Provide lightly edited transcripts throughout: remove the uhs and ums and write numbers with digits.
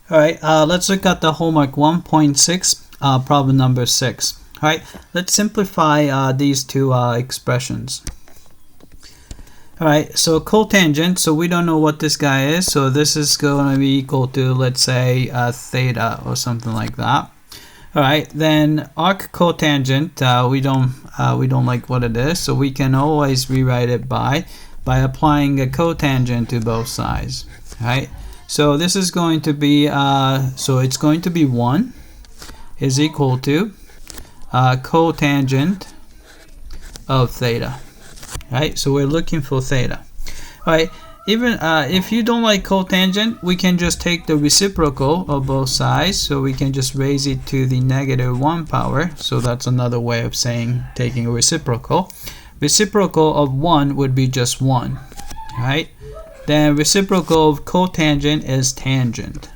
All right, let's look at the homework 1.6, problem number 6. All right, let's simplify these two expressions. All right, so cotangent, so we don't know what this guy is, so this is going to be equal to, let's say, theta or something like that. All right, then arc cotangent, we don't like what it is, so we can always rewrite it by applying a cotangent to both sides. All right. So this is going to be, so it's going to be 1 is equal to cotangent of theta. Right? So we're looking for theta. All right. Even if you don't like cotangent, we can just take the reciprocal of both sides. So we can just raise it to the -1 power. So that's another way of saying taking a reciprocal. Reciprocal of 1 would be just 1. Right? Then reciprocal of cotangent is tangent.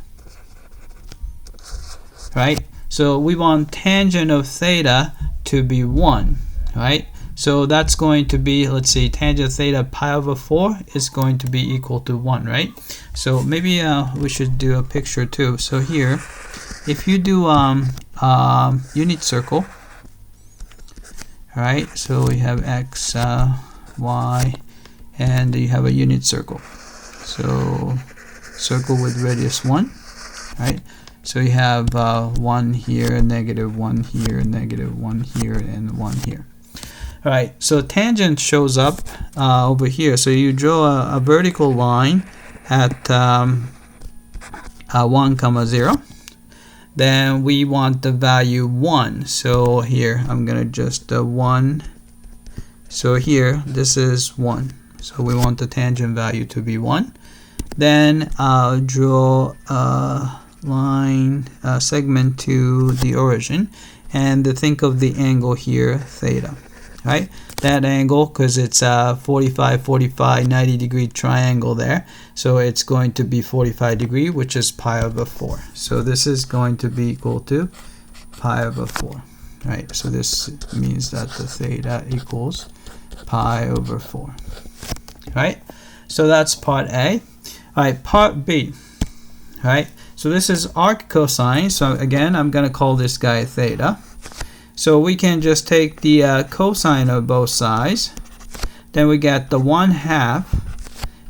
Right? So we want tangent of theta to be 1. Right? So that's going to be, let's see, tangent of theta pi over 4 is going to be equal to 1, right? So maybe we should do a picture too. So here, if you do unit circle, right? So we have x, y, and you have a unit circle. So circle with radius 1, right? So you have 1 here, -1 here, -1 here, and 1 here. All right, so tangent shows up over here. So you draw a vertical line at 1, 0. Then we want the value 1. So here, I'm going to just 1. So here, this is 1. So we want the tangent value to be 1. Then draw a line segment to the origin, and think of the angle here, theta. Right? That angle, because it's 45, 45, 90 degree triangle there. So it's going to be 45 degree, which is pi over 4. So this is going to be equal to pi over 4. Right? So this means that the theta equals pi over 4. Right? So that's part A. All right, part B. All right, so this is arc cosine. So again, I'm going to call this guy theta. So we can just take the cosine of both sides. Then we get the 1/2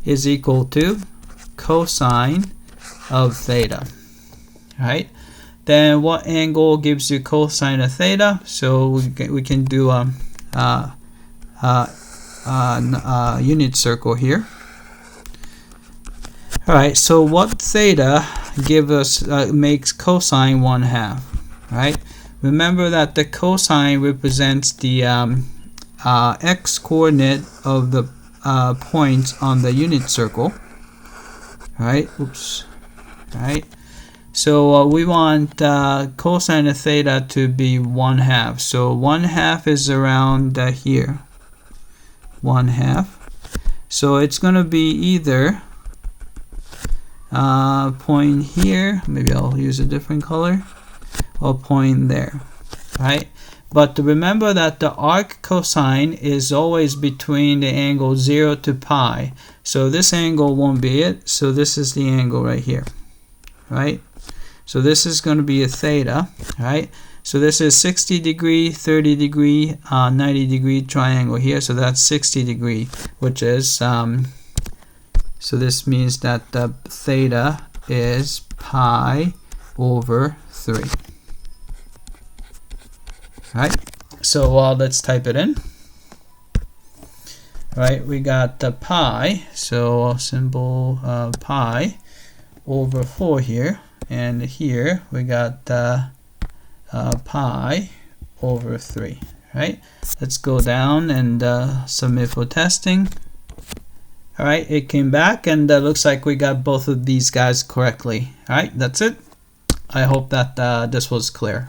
is equal to cosine of theta. All right. Then what angle gives you cosine of theta? So we can do unit circle here. All right, so what theta give us makes cosine 1/2, right? Remember that the cosine represents the x coordinate of the points on the unit circle, right? Oops, right? So we want cosine of theta to be 1/2. So 1/2 is around here, 1/2. So it's going to be either point here, maybe I'll use a different color, or point there, right? But remember that the arc cosine is always between the angle 0 to pi. So this angle won't be it. So this is the angle right here, right? So this is going to be a theta, right? So this is 60 degree, 30 degree, 90 degree triangle here. So that's 60 degree, which is so this means that the theta is pi over 3. Right? So let's type it in. Right? We got the pi, so symbol pi over 4 here, and here we got pi over 3. Right? Let's go down and submit for testing. All right, it came back, and looks like we got both of these guys correctly. All right, that's it. I hope that this was clear.